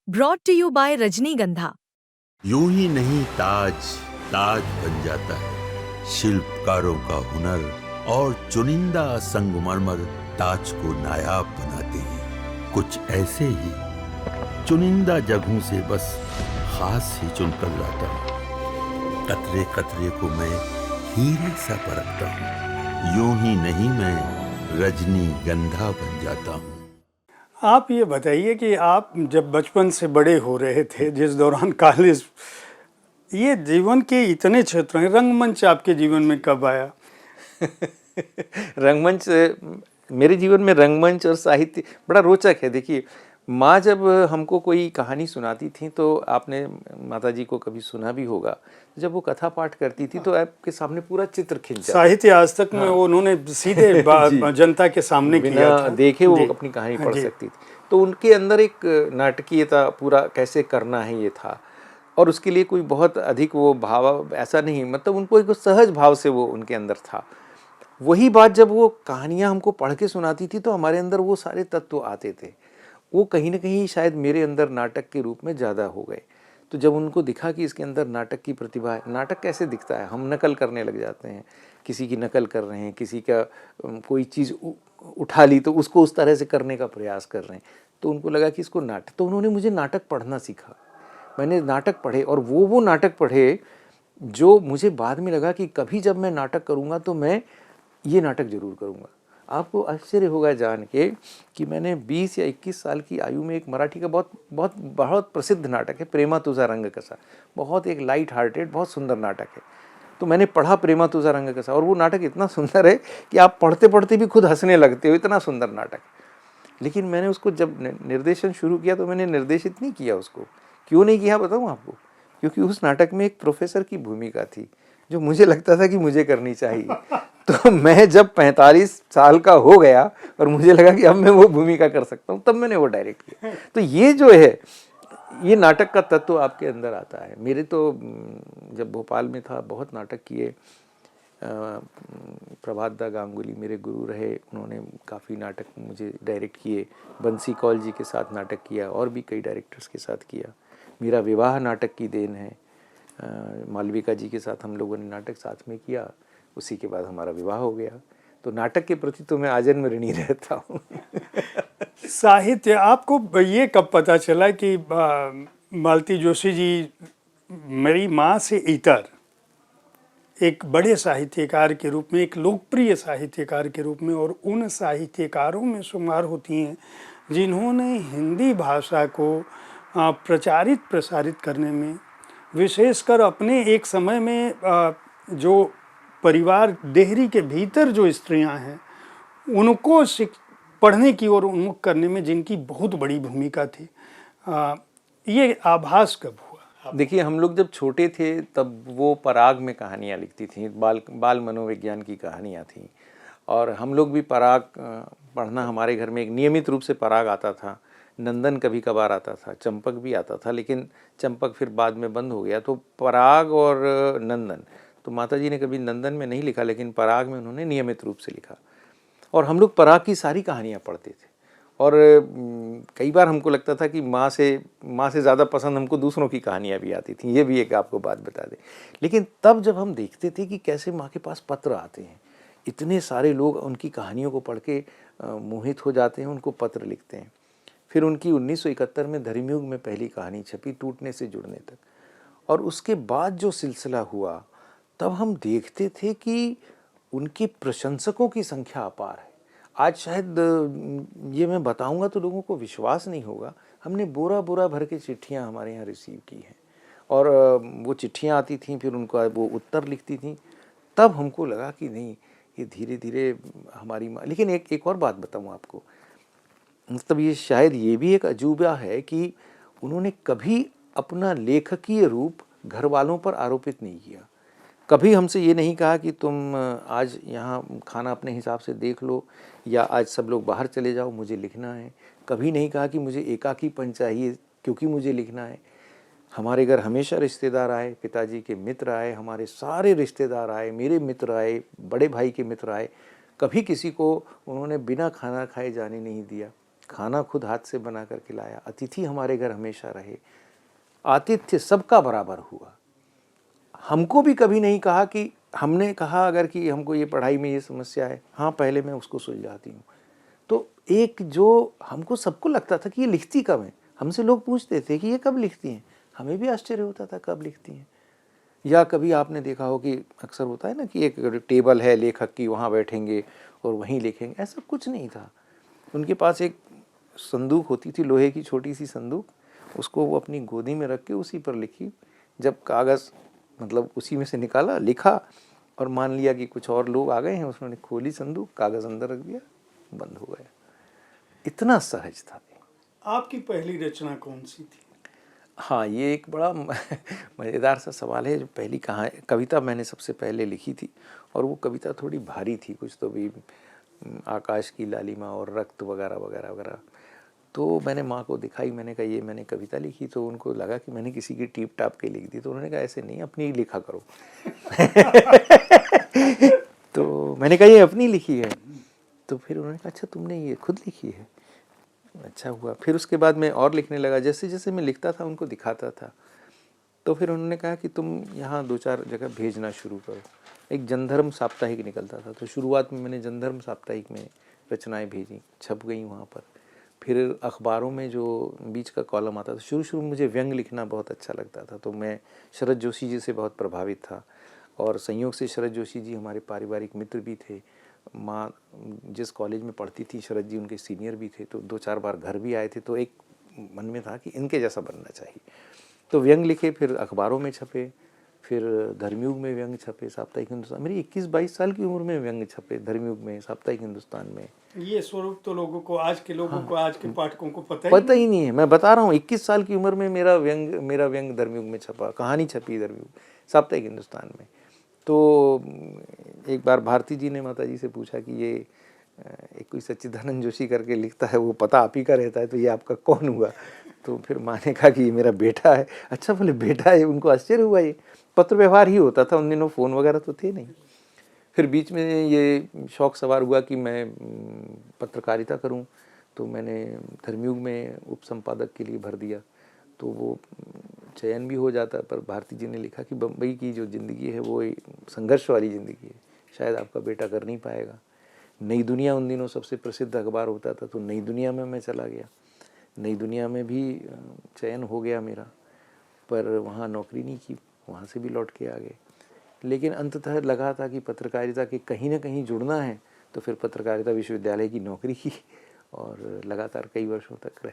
Brought to you by रजनीगंधा। यूं ही नहीं ताज ताज बन जाता है, शिल्पकारों का हुनर और चुनिंदा संगमरमर ताज को नायाब बनाते हैं। कुछ ऐसे ही चुनिंदा जगहों से बस खास ही चुनकर लाता हूँ। कतरे कतरे को मैं हीरे सा परखता हूँ। यूं ही नहीं मैं रजनीगंधा बन जाता हूँ। आप ये बताइए कि आप जब बचपन से बड़े हो रहे थे, जिस दौरान कॉलेज, ये जीवन के इतने क्षेत्र हैं, रंगमंच आपके जीवन में कब आया? रंगमंच मेरे जीवन में रंगमंच और साहित्य बड़ा रोचक है। देखिए, माँ जब हमको कोई कहानी सुनाती थी तो आपने माताजी को कभी सुना भी होगा, जब वो कथा पाठ करती थी तो आपके सामने पूरा चित्र खिंच जाता। साहित्य आज तक में उन्होंने सीधे जनता के सामने किया था, देखे वो अपनी कहानी पढ़ सकती थी। तो उनके अंदर एक नाटकीयता, पूरा कैसे करना है ये था, और उसके लिए कोई बहुत अधिक वो भाव ऐसा नहीं, मतलब उनको एक सहज भाव से वो उनके अंदर था। वही बात जब वो कहानियाँ हमको पढ़ के सुनाती थी तो हमारे अंदर वो सारे तत्व आते थे। वो कहीं ना कहीं शायद मेरे अंदर नाटक के रूप में ज़्यादा हो गए। तो जब उनको दिखा कि इसके अंदर नाटक की प्रतिभा है, नाटक कैसे दिखता है, हम नकल करने लग जाते हैं, किसी की नकल कर रहे हैं, किसी का कोई चीज़ उठा ली तो उसको उस तरह से करने का प्रयास कर रहे हैं, तो उनको लगा कि इसको नाटक, तो उन्होंने मुझे नाटक पढ़ना सीखा। मैंने नाटक पढ़े और वो नाटक पढ़े जो मुझे बाद में लगा कि कभी जब मैं नाटक करूँगा तो मैं ये नाटक ज़रूर करूँगा। आपको आश्चर्य होगा जान के कि मैंने 20 या 21 साल की आयु में एक मराठी का बहुत बहुत बहुत प्रसिद्ध नाटक है प्रेमा तुझा रंग कसा, बहुत एक लाइट हार्टेड बहुत सुंदर नाटक है। तो मैंने पढ़ा प्रेमा तुझा रंग कसा, और वो नाटक इतना सुंदर है कि आप पढ़ते पढ़ते भी खुद हंसने लगते हो, इतना सुंदर नाटक। लेकिन मैंने उसको जब निर्देशन शुरू किया तो मैंने निर्देशित नहीं किया उसको। क्यों नहीं किया बताऊँ आपको? क्योंकि उस नाटक में एक प्रोफेसर की भूमिका थी जो मुझे लगता था कि मुझे करनी चाहिए। तो मैं जब 45 साल का हो गया और मुझे लगा कि अब मैं वो भूमिका कर सकता हूँ, तब मैंने वो डायरेक्ट किया। तो ये जो है, ये नाटक का तत्व आपके अंदर आता है। मेरे तो जब भोपाल में था बहुत नाटक किए। प्रभात दा गांगुली मेरे गुरु रहे, उन्होंने काफ़ी नाटक मुझे डायरेक्ट किए। बंसी कौल जी के साथ नाटक किया और भी कई डायरेक्टर्स के साथ किया। मेरा विवाह नाटक की देन है। मालविका जी के साथ हम लोगों ने नाटक साथ में किया, उसी के बाद हमारा विवाह हो गया। तो नाटक के प्रति तो मैं आजन्म ऋणी रहता हूँ। साहित्य आपको ये कब पता चला कि मालती जोशी जी मेरी माँ से इतर एक बड़े साहित्यकार के रूप में, एक लोकप्रिय साहित्यकार के रूप में, और उन साहित्यकारों में शुमार होती हैं जिन्होंने हिंदी भाषा को प्रचारित प्रसारित करने में, विशेषकर अपने एक समय में जो परिवार देहरी के भीतर जो स्त्रियां हैं उनको पढ़ने की ओर उन्मुख करने में जिनकी बहुत बड़ी भूमिका थी। ये आभास कब हुआ? देखिए, हम लोग जब छोटे थे तब वो पराग में कहानियाँ लिखती थी, बाल मनोविज्ञान की कहानियाँ थी, और हम लोग भी पराग पढ़ना, हमारे घर में एक नियमित रूप से पराग आता था। नंदन कभी कभार आता था, चंपक भी आता था, लेकिन चंपक फिर बाद में बंद हो गया। तो पराग और नंदन, तो माताजी ने कभी नंदन में नहीं लिखा, लेकिन पराग में उन्होंने नियमित रूप से लिखा। और हम लोग पराग की सारी कहानियाँ पढ़ते थे। और कई बार हमको लगता था कि माँ से ज़्यादा पसंद हमको दूसरों की कहानियाँ भी आती थी। ये भी एक आपको बात बता दें। लेकिन तब जब हम देखते थे कि कैसे माँ के पास पत्र आते हैं, इतने सारे लोग उनकी कहानियों को पढ़ के मोहित हो जाते हैं, उनको पत्र लिखते हैं। फिर उनकी 1971 में धर्मयुग में पहली कहानी छपी, टूटने से जुड़ने तक। और उसके बाद जो सिलसिला हुआ, तब हम देखते थे कि उनके प्रशंसकों की संख्या अपार है। आज शायद ये मैं बताऊंगा तो लोगों को विश्वास नहीं होगा, हमने बोरा बोरा भर के चिट्ठियाँ हमारे यहाँ रिसीव की हैं, और वो चिट्ठियाँ आती थीं, फिर उनको वो उत्तर लिखती थीं। तब हमको लगा कि नहीं, ये धीरे धीरे हमारी माँ। लेकिन एक और बात बताऊँ आपको, मतलब ये शायद ये भी एक अजूबा है कि उन्होंने कभी अपना लेखकीय रूप घर वालों पर आरोपित नहीं किया। कभी हमसे ये नहीं कहा कि तुम आज यहाँ खाना अपने हिसाब से देख लो, या आज सब लोग बाहर चले जाओ, मुझे लिखना है। कभी नहीं कहा कि मुझे एकाकीपन चाहिए क्योंकि मुझे लिखना है। हमारे घर हमेशा रिश्तेदार आए, पिताजी के मित्र आए, हमारे सारे रिश्तेदार आए, मेरे मित्र आए, बड़े भाई के मित्र आए। कभी किसी को उन्होंने बिना खाना खाए जाने नहीं दिया। खाना खुद हाथ से बना कर खिलाया, अतिथि हमारे घर हमेशा रहे, आतिथ्य सबका बराबर हुआ। हमको भी कभी नहीं कहा कि हमने कहा अगर कि हमको ये पढ़ाई में ये समस्या है, हाँ पहले मैं उसको सुलझाती हूँ। तो एक जो हमको सबको लगता था कि ये लिखती कब है, हमसे लोग पूछते थे कि ये कब लिखती हैं, हमें भी आश्चर्य होता था कब लिखती हैं। या कभी आपने देखा हो कि अक्सर होता है ना कि एक टेबल है लेखक की, वहाँ बैठेंगे और वहीं लिखेंगे, ऐसा कुछ नहीं था। उनके पास एक संदूक होती थी, लोहे की छोटी सी संदूक, उसको वो अपनी गोदी में रख के उसी पर लिखी। जब कागज़ मतलब उसी में से निकाला, लिखा, और मान लिया कि कुछ और लोग आ गए हैं, उसने खोली संदूक, कागज़ अंदर रख दिया, बंद हो गया। इतना सहज था। आपकी पहली रचना कौन सी थी? हाँ, ये एक बड़ा मज़ेदार सा सवाल है। जो पहली कविता मैंने सबसे पहले लिखी थी, और वो कविता थोड़ी भारी थी, कुछ तो भी आकाश की लालिमा और रक्त वगैरह वगैरह वगैरह। तो मैंने माँ को दिखाई, मैंने कहा ये मैंने कविता लिखी। तो उनको लगा कि मैंने किसी की टीप टाप के लिख दी। तो उन्होंने कहा ऐसे नहीं, अपनी ही लिखा करो। तो मैंने कहा ये अपनी लिखी है। तो फिर उन्होंने कहा अच्छा तुमने ये खुद लिखी है, अच्छा हुआ। फिर उसके बाद मैं और लिखने लगा, जैसे जैसे मैं लिखता था उनको दिखाता था। तो फिर उन्होंने कहा कि तुम यहाँ 2-4 जगह भेजना शुरू करो। एक जनधर्म साप्ताहिक निकलता था, तो शुरुआत में मैंने जनधर्म साप्ताहिक में रचनाएं भेजी, छप गई वहाँ पर। फिर अखबारों में जो बीच का कॉलम आता था, शुरू में मुझे व्यंग लिखना बहुत अच्छा लगता था, तो मैं शरद जोशी जी से बहुत प्रभावित था। और संयोग से शरद जोशी जी हमारे पारिवारिक मित्र भी थे। माँ जिस कॉलेज में पढ़ती थी, शरद जी उनके सीनियर भी थे, तो 2-4 बार घर भी आए थे। तो एक मन में था कि इनके जैसा बनना चाहिए। तो व्यंग लिखे, फिर अखबारों में छपे, फिर धर्मयुग में व्यंग छपे, साप्ताहिक हिंदुस्तान। मेरी 21-22 साल की उम्र में व्यंग छपे धर्मयुग में, साप्ताहिक हिंदुस्तान में। ये स्वरूप तो लोगों को, आज के लोगों को, आज के पाठकों को पता ही नहीं है। मैं बता रहा हूँ, 21 साल की उम्र में मेरा व्यंग धर्मयुग में छपा, कहानी छपी धर्मयुग, साप्ताहिक हिंदुस्तान में। तो एक बार भारती जी ने माता जी से पूछा कि ये एक कोई सच्चिदानंद जोशी करके लिखता है, वो पता आप ही का रहता है, तो ये आपका कौन हुआ? तो फिर माँ ने कहा कि ये मेरा बेटा है। अच्छा बोले बेटा है? उनको आश्चर्य हुआ। ये पत्र व्यवहार ही होता था उन दिनों, फ़ोन वगैरह तो थे नहीं। फिर बीच में ये शौक़ सवार हुआ कि मैं पत्रकारिता करूं, तो मैंने धर्मयुग में उपसंपादक के लिए भर दिया। तो वो चयन भी हो जाता, पर भारती जी ने लिखा कि बम्बई की जो ज़िंदगी है वो संघर्ष वाली ज़िंदगी है, शायद आपका बेटा कर नहीं पाएगा। नई दुनिया उन दिनों सबसे प्रसिद्ध अखबार होता था, तो नई दुनिया में मैं चला गया। नई दुनिया में भी चयन हो गया मेरा, पर वहाँ नौकरी नहीं की, वहाँ से भी लौट के आ गए। लेकिन अंततः लगा था कि पत्रकारिता के कहीं ना कहीं जुड़ना है, तो फिर पत्रकारिता विश्वविद्यालय की नौकरी की और लगातार कई वर्षों तक रहे।